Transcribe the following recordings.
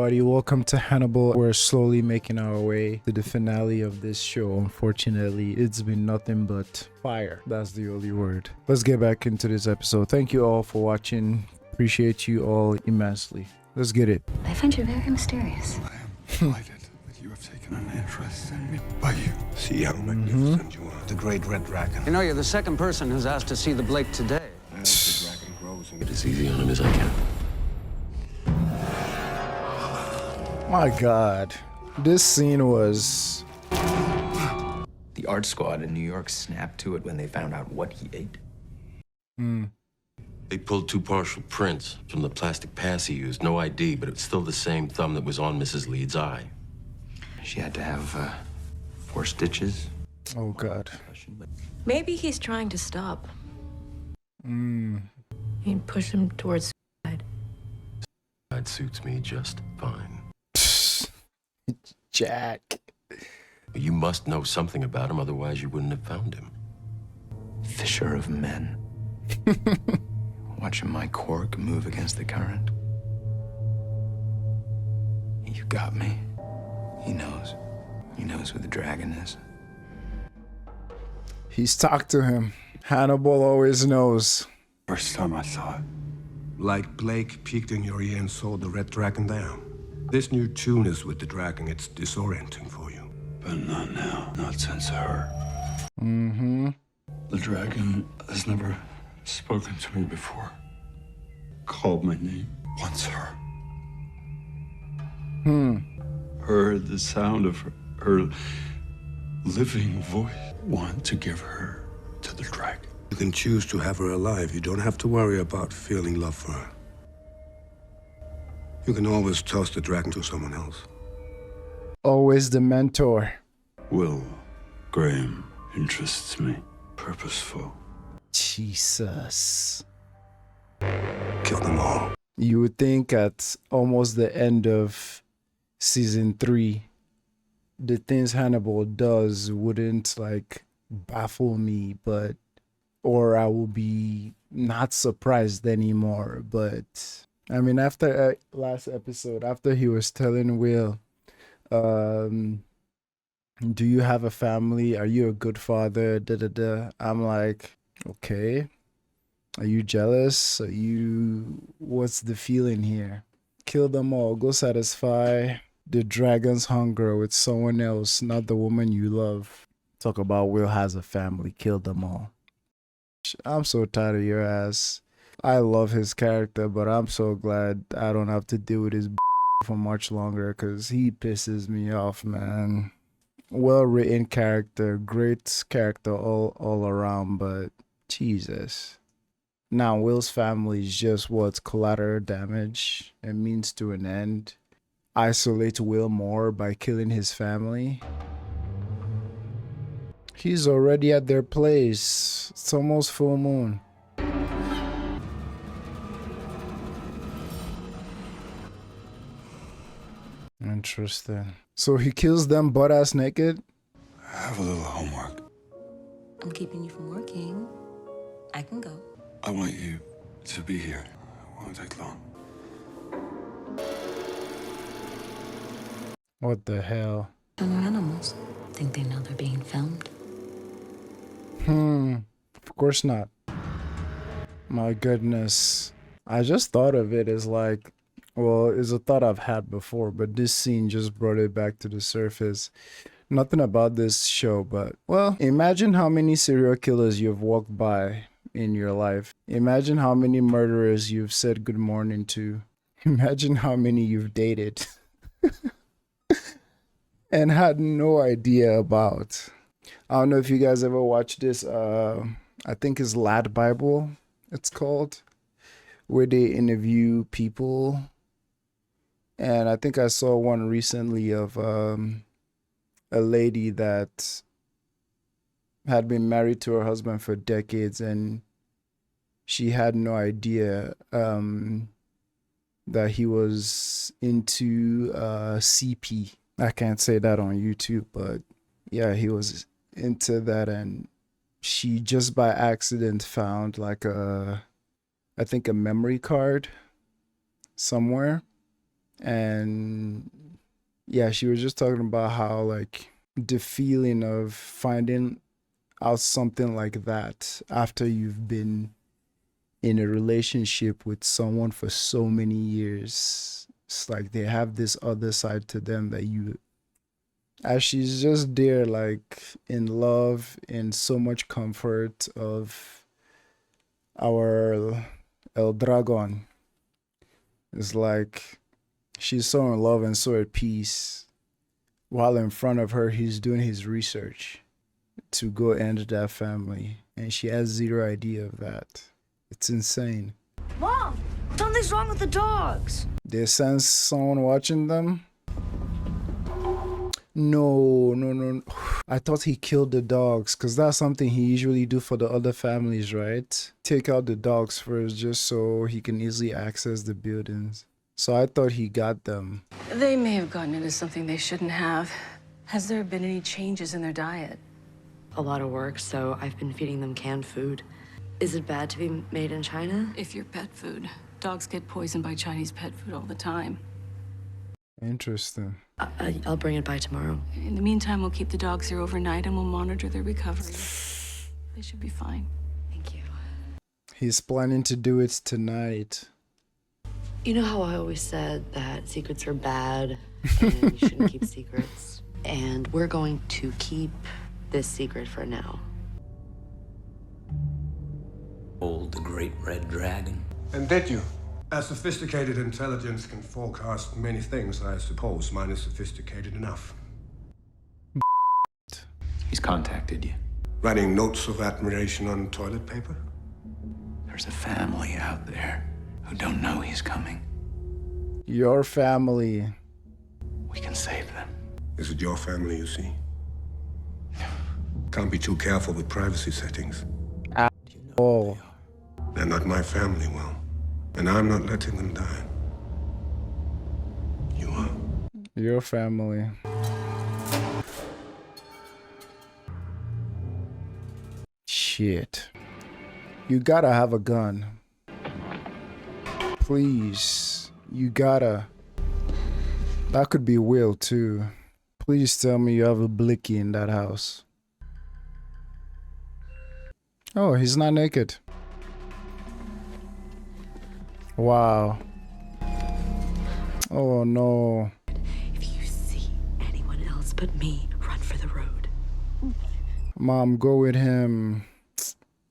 everybody, welcome to Hannibal. We're slowly making our way to the finale of this show. Unfortunately, it's been nothing but fire. That's the only word. Let's get back into this episode. Thank you all for watching. Appreciate you all immensely. Let's get it. I find you very mysterious. I am delighted that you have taken an interest in me. By you. See how magnificent you are. The great red dragon. You know, you're the second person who's asked to see the Blake today. As the dragon grows and Get as easy on him as I can. My God, this scene was... The art squad in New York snapped to it when they found out what he ate. They pulled two partial prints from the plastic pass he used. No ID, but it's still the same thumb that was on Mrs. Leeds' eye. She had to have 4 stitches. Oh God. Maybe he's trying to stop. He'd push him towards suicide. That suits me just fine. Jack. But you must know something about him, otherwise you wouldn't have found him. Fisher of men. Watching my cork move against the current. You got me. He knows. He knows who the dragon is. He's talked to him. Hannibal always knows. first time I saw it. Like Blake peeked in your ear and saw the red dragon there. This new tune is with the dragon. It's disorienting for you. But not now. Not since her. The dragon has never spoken to me before. Called my name. Once her. Heard the sound of her living voice. Want to give her to the dragon. You can choose to have her alive. You don't have to worry about feeling love for her. You can always toss the dragon to someone else. Always the mentor. Will Graham interests me. Purposeful. Jesus. Kill them all. You would think at almost the end of season 3, the things Hannibal does wouldn't like baffle me, but or I will be not surprised anymore. But I mean, after last episode, after he was telling Will, do you have a family? Are you a good father? I'm like, okay. Are you jealous? What's the feeling here? Kill them all. Go satisfy the dragon's hunger with someone else, not the woman you love. Talk about Will has a family. Kill them all. I'm so tired of your ass. I love his character, but I'm so glad I don't have to deal with his for much longer, because he pisses me off, man. Well-written character, great character all around, but Jesus. Now Will's family is just what's collateral damage and means to an end. Isolate Will more by killing his family. He's already at their place. It's almost full moon. Interesting. So he kills them butt-ass naked? I have a little homework. I'm keeping you from working. I can go. I want you to be here. It won't take long. What the hell? Other animals think they know they're being filmed. Of course not. My goodness. I just thought of it as like, well, it's a thought I've had before, but this scene just brought it back to the surface. Nothing about this show, but, well, imagine how many serial killers you've walked by in your life. Imagine how many murderers you've said good morning to. Imagine how many you've dated and had no idea about. I don't know if you guys ever watched this, I think it's Lad Bible, it's called, where they interview people. And I think I saw one recently of a lady that had been married to her husband for decades, and she had no idea that he was into CP. I can't say that on YouTube, but yeah, he was into that, and she just by accident found like I think a memory card somewhere, And yeah, she was just talking about how like the feeling of finding out something like that after you've been in a relationship with someone for so many years. It's like they have this other side to them that you, as she's just there like in love, in so much comfort of our El Dragon. It's like she's so in love and so at peace, while in front of her he's doing his research to go end that family, and she has zero idea of that. It's insane. Mom, something's wrong with the dogs. They sense someone watching them. No. I thought he killed the dogs, because that's something he usually do for the other families, right? Take out the dogs first just so he can easily access the buildings. So I thought he got them. They may have gotten into something they shouldn't have. Has there been any changes in their diet? A lot of work, so I've been feeding them canned food. Is it bad to be made in China? If you're pet food, dogs get poisoned by Chinese pet food all the time. Interesting. I'll bring it by tomorrow. In the meantime, we'll keep the dogs here overnight and we'll monitor their recovery. They should be fine. Thank you. He's planning to do it tonight. You know how I always said that secrets are bad and you shouldn't keep secrets? And we're going to keep this secret for now. Old the great red dragon. And did you? A sophisticated intelligence can forecast many things, I suppose. Mine is sophisticated enough. He's contacted you. Writing notes of admiration on toilet paper? There's a family out there who don't know he's coming. Your family. We can save them. Is it your family, you see? Can't be too careful with privacy settings. Oh. They're not my family, well. And I'm not letting them die. You are. Your family. Shit. You gotta have a gun. Please. You gotta. That could be Will too. Please tell me you have a blicky in that house. Oh, he's not naked. Wow. Oh no. If you see anyone else but me, run for the road. Mom, go with him.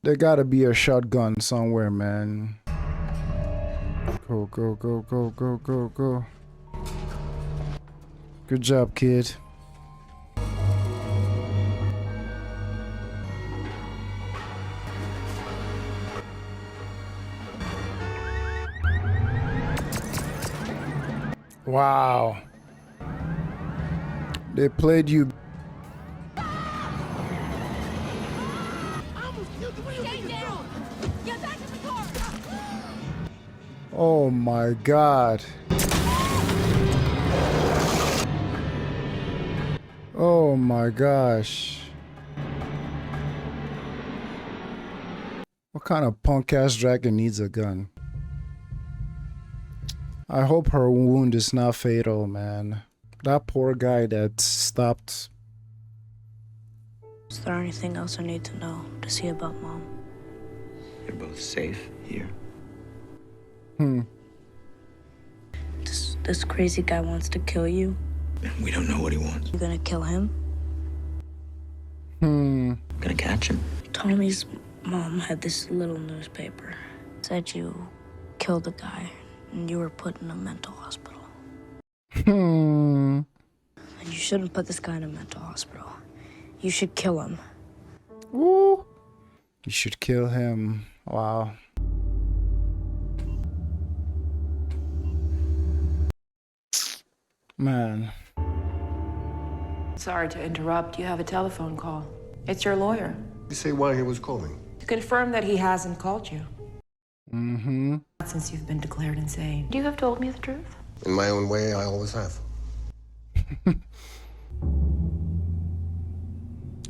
There gotta be a shotgun somewhere, man. Go, go, go, go, go, go, go. Good job, kid. Wow. They played you. Oh my God. Oh my gosh. What kind of punk ass dragon needs a gun? I hope her wound is not fatal, man. That poor guy that stopped. Is there anything else I need to know to see about Mom? You're both safe here. This crazy guy wants to kill you. We don't know what he wants. You gonna kill him? Gonna catch him. Tommy's mom had this little newspaper. Said you killed the guy and you were put in a mental hospital. And you shouldn't put this guy in a mental hospital. You should kill him. Woo. You should kill him. Wow. Man. Sorry to interrupt. You have a telephone call. It's your lawyer. You say why he was calling? To confirm that he hasn't called you. Mm-hmm. Since you've been declared insane. You have told me the truth. In my own way, I always have.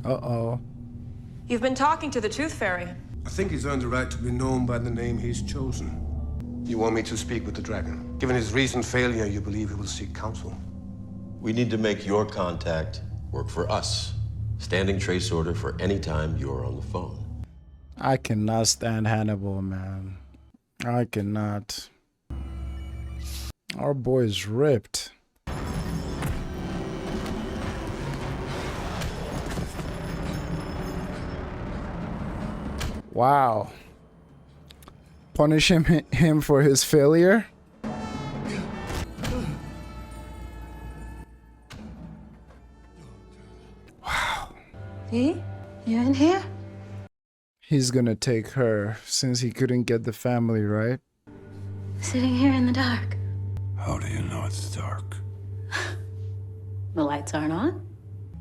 Uh-oh. You've been talking to the Tooth Fairy. I think he's earned the right to be known by the name he's chosen. You want me to speak with the dragon? Given his recent failure, you believe he will seek counsel? We need to make your contact work for us. Standing trace order for any time you're on the phone. I cannot stand Hannibal, man. I cannot. Our boy is ripped. Wow. Punish him for his failure? Wow. See? You in here? He's gonna take her since he couldn't get the family, right? Sitting here in the dark. How do you know it's dark? The lights aren't on.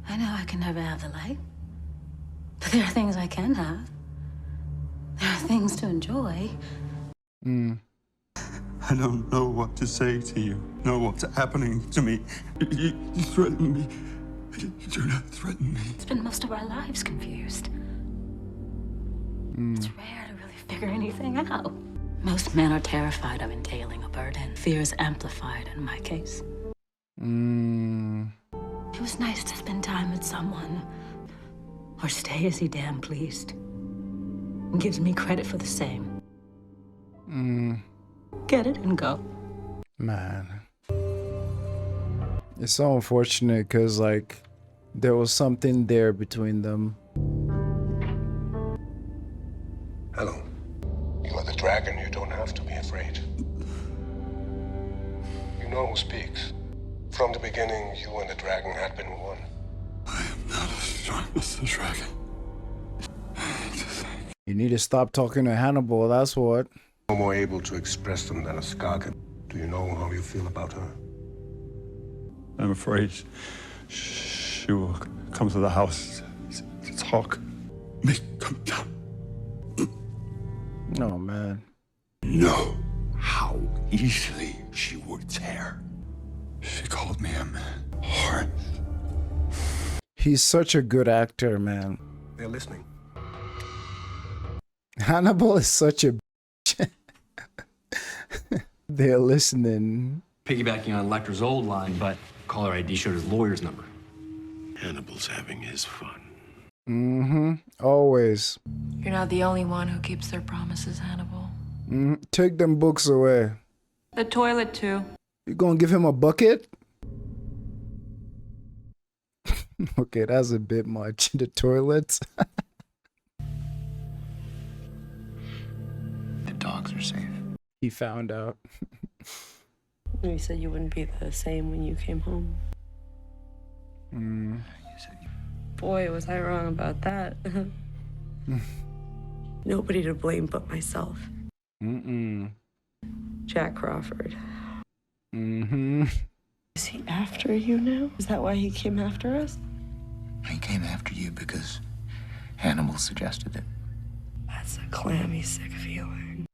I know I can never have the light. But there are things I can have. There are things to enjoy. I don't know what to say to you. Know what's happening to me. You threaten me. You do not threaten me. It's been most of our lives confused. It's rare to really figure anything out. Most men are terrified of entailing a burden. Fear is amplified in my case. It was nice to spend time with someone. Or stay as he damn pleased. And gives me credit for the same. Get it and go. Man. It's so unfortunate because, like, there was something there between them. Hello. You are the dragon. You don't have to be afraid. You know who speaks. From the beginning, you and the dragon had been one. I am not as strong as the dragon. You need to stop talking to Hannibal, that's what. No more able to express them than a scar can. Do you know how you feel about her? I'm afraid she will come to the house to talk. Make come down. No, man. Know how easily she would tear. She called me a man. Hard. He's such a good actor, man. They're listening. Hannibal is such a bitch. They're listening. Piggybacking on Lecter's old line, but caller ID showed his lawyer's number. Hannibal's having his fun. Always. You're not the only one who keeps their promises, Hannibal. Take them books away. The toilet, too. You gonna give him a bucket? Okay, that's a bit much. The toilets. The dogs are safe. He found out. You said you wouldn't be the same when you came home. Boy, was I wrong about that. Nobody to blame but myself. Jack Crawford. Is he after you now? Is that why he came after us? He came after you because Hannibal suggested it. That's a clammy, sick feeling.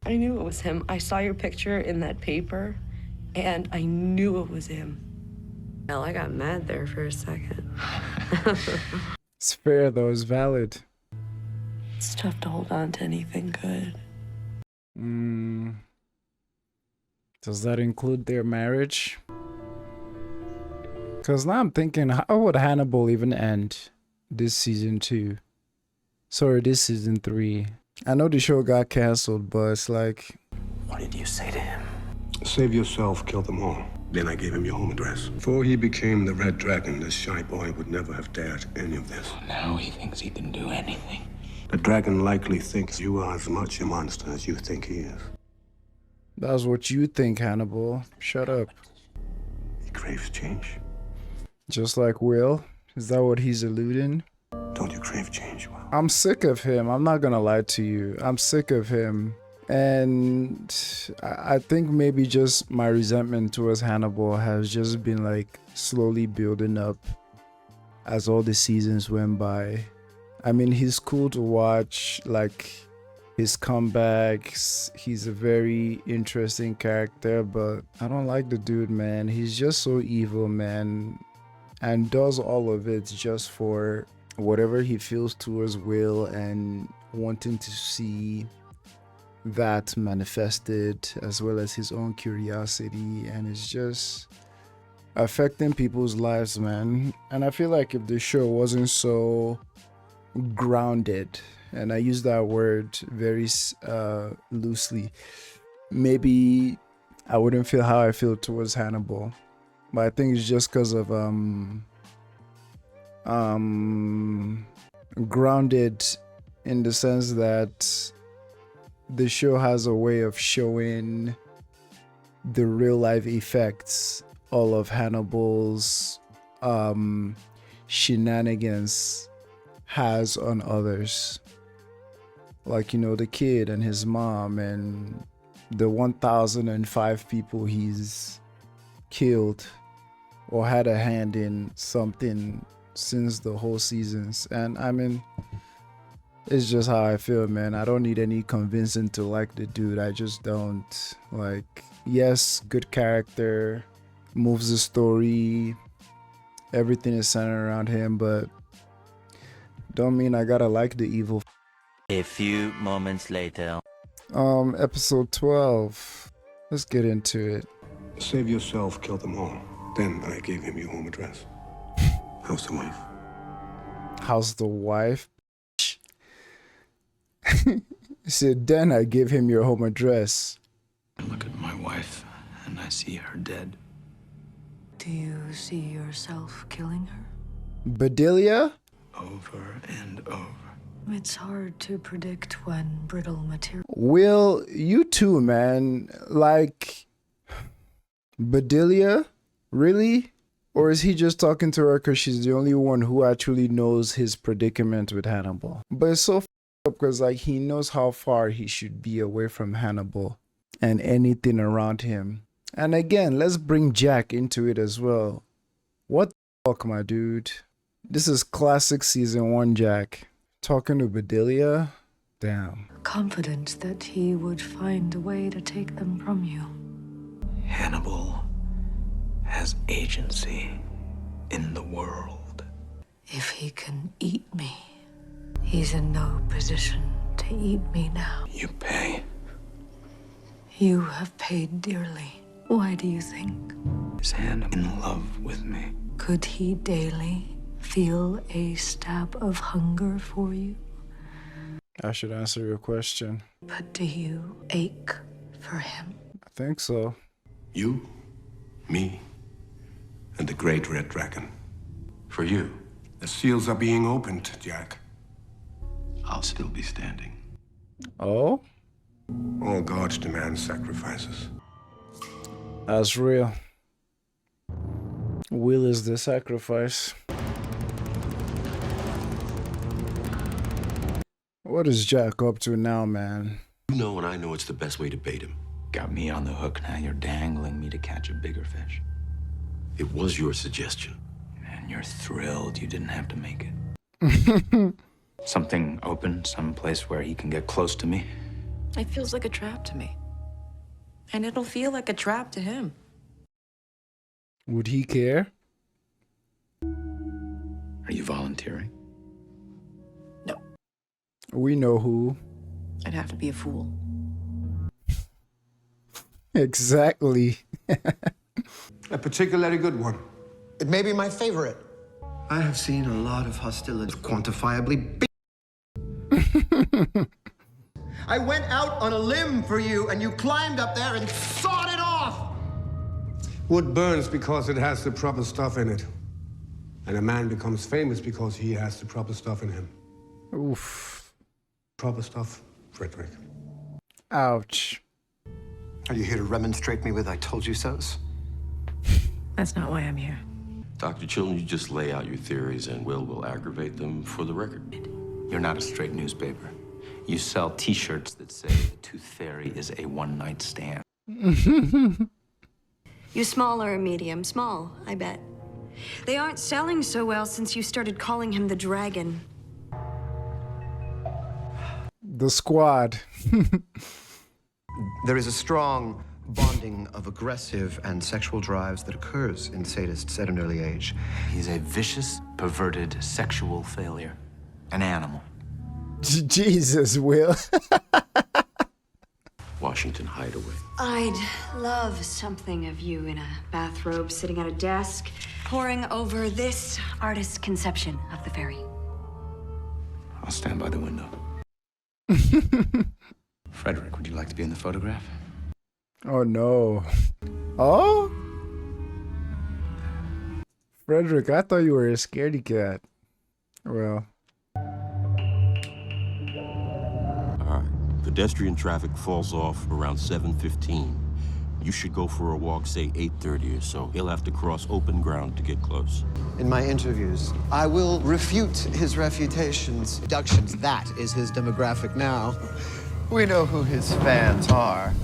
I knew it was him. I saw your picture in that paper, and I knew it was him. Hell, I got mad there for a second. It's fair though, it's valid. It's tough to hold on to anything good. Does that include their marriage? Because now I'm thinking, how would Hannibal even end this season 2? Sorry, this season 3. I know the show got canceled, but it's like... What did you say to him? Save yourself, kill them all. Then I gave him your home address. Before he became the Red Dragon, this shy boy would never have dared any of this. Now he thinks he can do anything. The dragon likely thinks you are as much a monster as you think he is. That's what you think, Hannibal. Shut up. He craves change. Just like Will? Is that what he's alluding? Don't you crave change, Will? I'm sick of him. I'm not gonna lie to you. I'm sick of him. And I think maybe just my resentment towards Hannibal has just been like slowly building up as all the seasons went by. I mean, he's cool to watch, like his comebacks. He's a very interesting character, but I don't like the dude, man. He's just so evil, man, and does all of it just for whatever he feels towards Will and wanting to see that manifested, as well as his own curiosity, and it's just affecting people's lives, man. And I feel like if the show wasn't so grounded, and I use that word very loosely, maybe I wouldn't feel how I feel towards Hannibal. But I think it's just because of grounded in the sense that the show has a way of showing the real life effects all of Hannibal's shenanigans has on others. Like, you know, the kid and his mom and the 1005 people he's killed or had a hand in something since the whole seasons. And I mean, it's just how I feel, man. I don't need any convincing to like the dude. I just don't. Like, yes, good character, moves the story, everything is centered around him, but don't mean I gotta like the evil. A few moments later. Episode 12. Let's get into it. Save yourself, kill them all. Then I gave him your home address. How's the wife? How's the wife? He said, then I gave him your home address. I look at my wife and I see her dead. Do you see yourself killing her? Bedelia? Over and over. It's hard to predict when brittle material. Will, you too, man. Like, Bedelia? Really? Or is he just talking to her because she's the only one who actually knows his predicament with Hannibal? But it's so up because, like, he knows how far he should be away from Hannibal and anything around him. And again, let's bring Jack into it as well. What the fuck, my dude? This is classic season 1 Jack. Talking to Bedelia? Damn. Confident that he would find a way to take them from you. Hannibal has agency in the world. If he can eat me, he's in no position to eat me now. You pay. You have paid dearly. Why do you think? Is Hannibal in love with me? Could he daily feel a stab of hunger for you? I should answer your question. But do you ache for him? I think so. You, me, and the great red dragon. For you, The seals are being opened, Jack. I'll still be standing. Oh? All gods demand sacrifices. That's real. Will is the sacrifice. What is Jack up to now, man? You know and I know it's the best way to bait him. Got me on the hook, now you're dangling me to catch a bigger fish. It was your suggestion. And you're thrilled you didn't have to make it. Something open, some place where he can get close to me. It feels like a trap to me. And it'll feel like a trap to him. Would he care? Are you volunteering? No, We know who. I'd have to be a fool. Exactly. A particularly good one. It may be my favorite. I have seen a lot of hostility. Quantifiably I went out on a limb for you, and you climbed up there and sawed it off! Wood burns because it has the proper stuff in it. And a man becomes famous because he has the proper stuff in him. Oof. Proper stuff, Frederick. Ouch. Are you here to remonstrate me with I told you so's? That's not why I'm here. Dr. Chilton, you just lay out your theories and will aggravate them for the record. You're not a straight newspaper. You sell T-shirts that say the tooth fairy is a one-night stand. You small or medium? Small, I bet. They aren't selling so well since you started calling him the dragon. The squad. There is a strong bonding of aggressive and sexual drives that occurs in sadists at an early age. He's a vicious, perverted sexual failure. An animal. Jesus, Will. Washington hideaway. I'd love something of you in a bathrobe sitting at a desk, poring over this artist's conception of the fairy. I'll stand by the window. Frederick, would you like to be in the photograph? Oh no. Oh? Frederick, I thought you were a scaredy cat. Well. Alright. Pedestrian traffic falls off around 7:15. You should go for a walk, say 8:30 or so. He'll have to cross open ground to get close. In my interviews, I will refute his refutations. Deductions, that is his demographic now. We know who his fans are.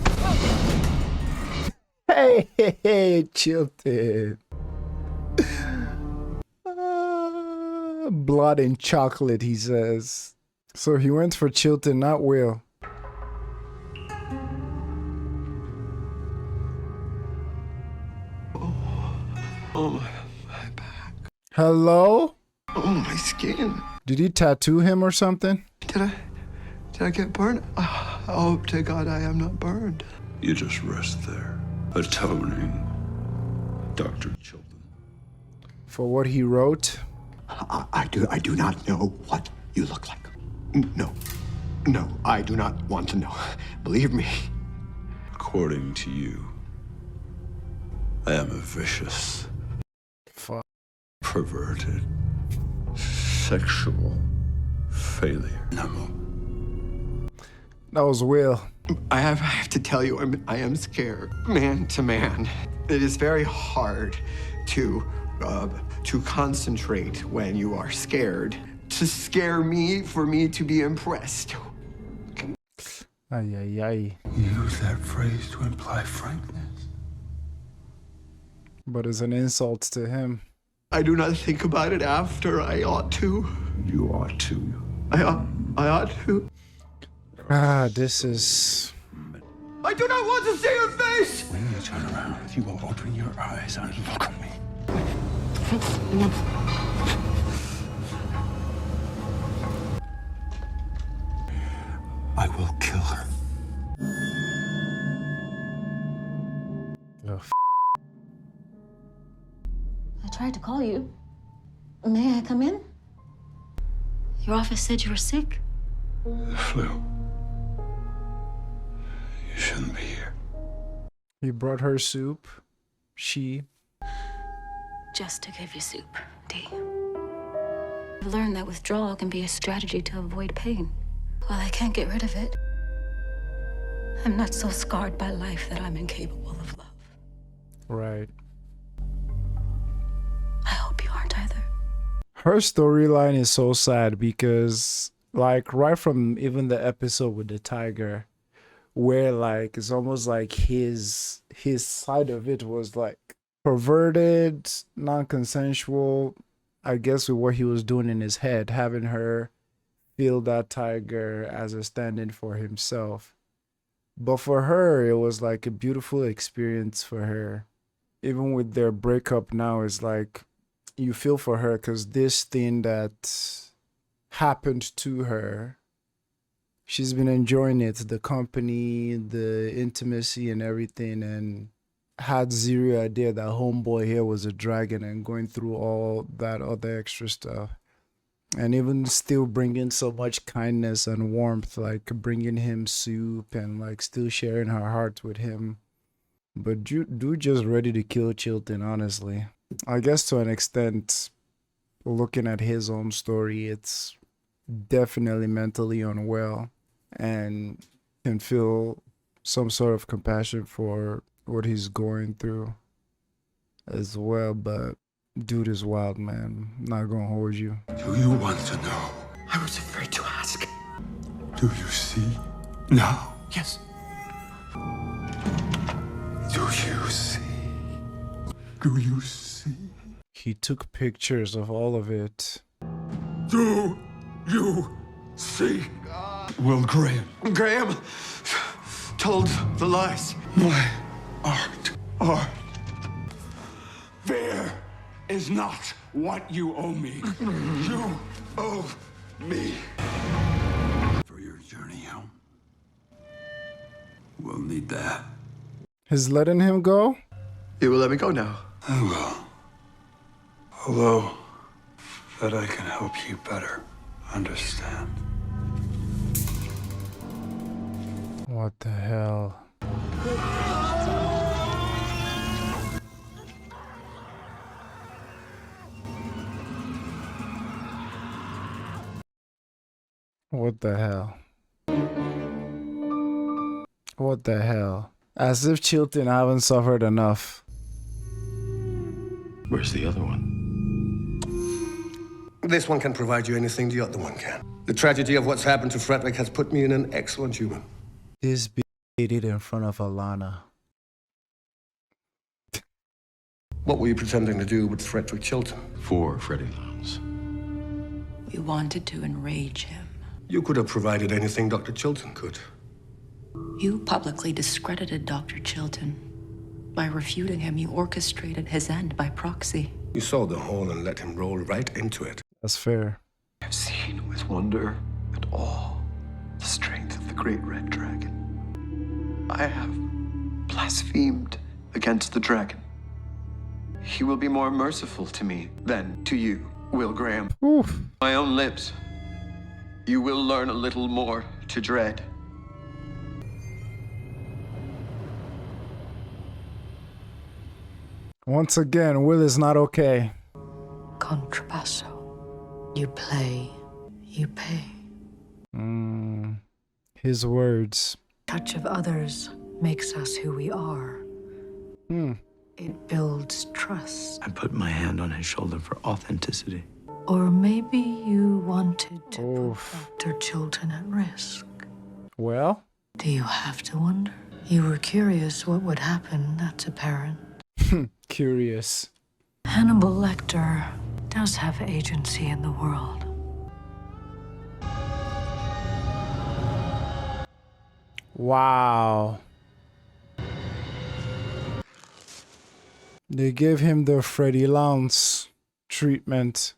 Hey, Chilton. Blood and chocolate, he says. So he went for Chilton, not Will. Oh, my back. Hello? Oh, my skin. Did he tattoo him or something? Did I get burned? I hope to God I am not burned. You just rest there, atoning, Dr. Chilton. For what he wrote? I do not know what you look like. No, I do not want to know. Believe me. According to you, I am a vicious, perverted, sexual failure. No. That was Will. I have to tell you, I am scared, man to man. It is very hard to concentrate when you are scared. To scare me, for me to be impressed. Ay, ay, ay. Use that phrase to imply frankness. But it's an insult to him. I do not think about it after I ought to. You ought to. I ought to. This is... I do not want to see your face! When you turn around, you will open your eyes and look at me. I will kill her. Oh, I tried to call you. May I come in? Your office said you were sick. The flu. You shouldn't be here. He brought her soup. She... Just to give you soup, D. I've learned that withdrawal can be a strategy to avoid pain. While I can't get rid of it, I'm not so scarred by life that I'm incapable of love. Right. I hope you aren't either. Her storyline is so sad because, like, right from even the episode with the tiger, where, like, it's almost like his side of it was, like, perverted, non-consensual, I guess with what he was doing in his head, having her feel that tiger as a stand-in for himself. But for her, it was like a beautiful experience for her. Even with their breakup now, it's like you feel for her because this thing that happened to her, she's been enjoying it, the company, the intimacy and everything, and had zero idea that homeboy here was a dragon and going through all that other extra stuff. And even still bringing so much kindness and warmth, like bringing him soup and like still sharing her heart with him. But dude just ready to kill Chilton, honestly. I guess to an extent, looking at his own story, it's definitely mentally unwell and can feel some sort of compassion for what he's going through as well. But dude is wild, man. Not gonna hold you. Do you want to know? I was afraid to ask. Do you see now? Yes. Do you see? Do you see? He took pictures of all of it. Do you see? Will Graham. Graham told the lies. My art. Fear is not what you owe me. You owe me. For your journey home, We'll need that. He's letting him go? You will let me go now. I will. Although, that I can help you better understand. What the hell? What the hell? What the hell? As if Chilton haven't suffered enough. Where's the other one? This one can provide you anything the other one can. The tragedy of what's happened to Frederick has put me in an excellent humor. This be did in front of Alana. What were you pretending to do with Frederick Chilton? For Freddie Lowndes. We wanted to enrage him. You could have provided anything Dr. Chilton could. You publicly discredited Dr. Chilton. By refuting him, you orchestrated his end by proxy. You saw the hole and let him roll right into it. That's fair. I've seen with wonder and awe the strength of the great red dragon. I have blasphemed against the dragon. He will be more merciful to me than to you, Will Graham. Oof. My own lips. You will learn a little more to dread. Once again, Will is not okay. Contrabasso. You play, you pay. His words. Touch of others makes us who we are. It builds trust. I put my hand on his shoulder for authenticity. Or maybe you wanted to Oof. put Dr. Chilton at risk. Well? Do you have to wonder? You were curious what would happen, that's apparent. Curious. Hannibal Lector does have agency in the world. Wow. They gave him the Freddie Lowndes treatment.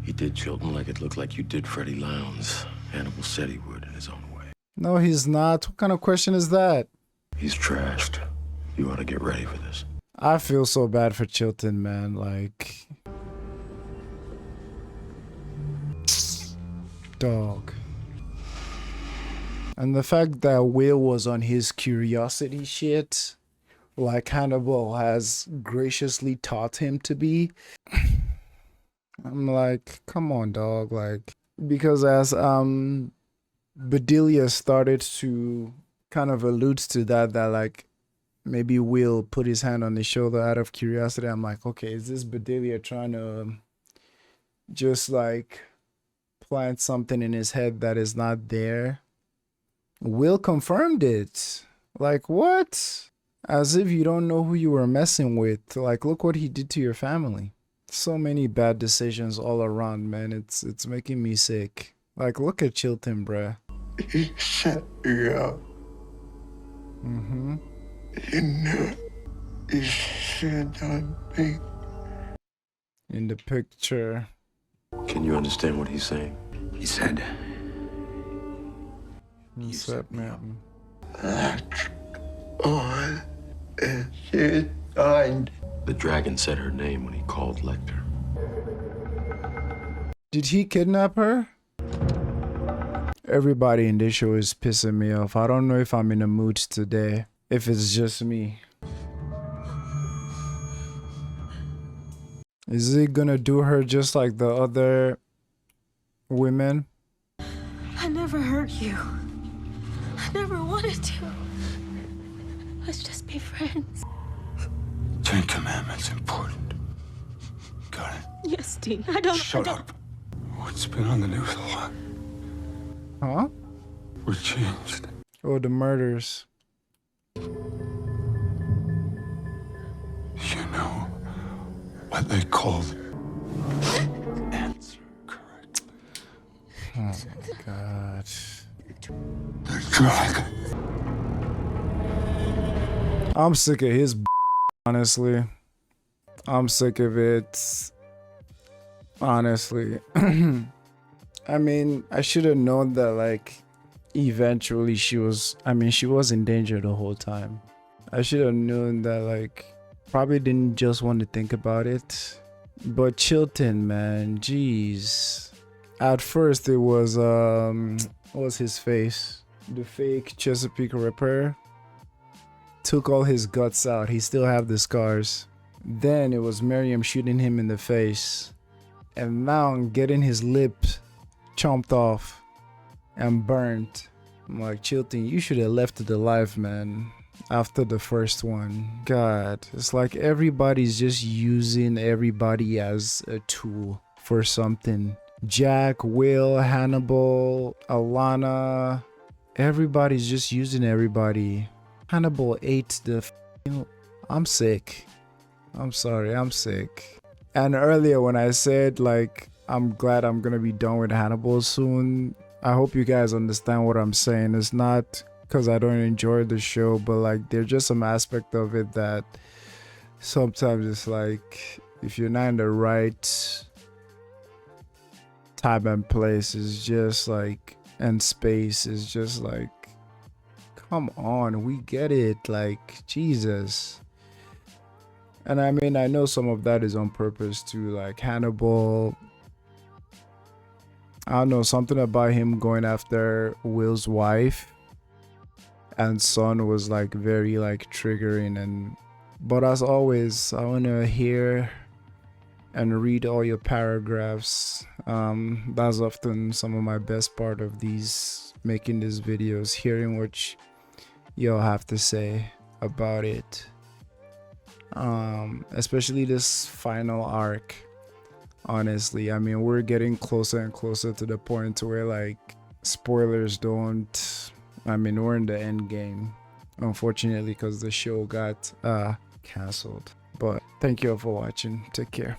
He did Chilton like it looked like you did Freddie Lowndes. Hannibal said he would in his own way. No, he's not. What kind of question is that? He's trashed. You ought to get ready for this. I feel so bad for Chilton, man. Like, dog. And the fact that Will was on his curiosity shit, like Hannibal has graciously taught him to be. I'm like, come on, dog. Like, because as Bedelia started to kind of allude to that like maybe Will put his hand on his shoulder out of curiosity. I'm like, okay, is this Bedelia trying to just like plant something in his head that is not there? Will confirmed it. Like, what? As if you don't know who you were messing with. Like, look what he did to your family. So many bad decisions all around, man. It's making me sick. Like, look at Chilton, bruh. He set you up. He knew he should on me. In the picture. Can you understand what he's saying? He said, What's up, man? That's all is his mind. The dragon said her name when he called Lector. Did he kidnap her? Everybody in this show is pissing me off. I don't know if I'm in a mood today. If it's just me. Is he gonna do her just like the other women? I never hurt you. I never wanted to. Let's just be friends. Ten Commandments important. Got it? Yes, Dean. I don't. Shut up. What's been on the news a lot? Huh? We're changed. Oh, the murders. You know what they called answer correctly. Oh my god. The dragon. I'm sick of his honestly. I'm sick of it. Honestly. I mean, I should have known that, like, eventually she was in danger the whole time. I should have known that, like, probably didn't just want to think about it. But Chilton, man, jeez. At first it was what was his face? The fake Chesapeake Ripper. Took all his guts out. He still have the scars. Then it was Miriam shooting him in the face. And now getting his lip chomped off and burnt. I'm like, Chilton, you should have left it alive, man. After the first one. God, it's like everybody's just using everybody as a tool for something. Jack, Will, Hannibal, Alana, everybody's just using everybody. Hannibal ate the I'm sick. I'm sorry, I'm sick. And earlier when I said, like, I'm glad I'm gonna be done with Hannibal soon, I hope you guys understand what I'm saying. It's not because I don't enjoy the show, but like there's just some aspect of it that sometimes it's like if you're not in the right time and place, it's just like, and space is just like, come on, we get it, like, Jesus. And I mean, I know some of that is on purpose too, like Hannibal, I don't know, something about him going after Will's wife and son was like very like triggering. And but as always, I want to hear and read all your paragraphs. That's often some of my best part of these, making these videos, hearing what y'all have to say about it, especially this final arc. Honestly, I mean, we're getting closer and closer to the point where, like, spoilers don't, I mean, we're in the end game, unfortunately, because the show got canceled. But thank you all for watching. Take care.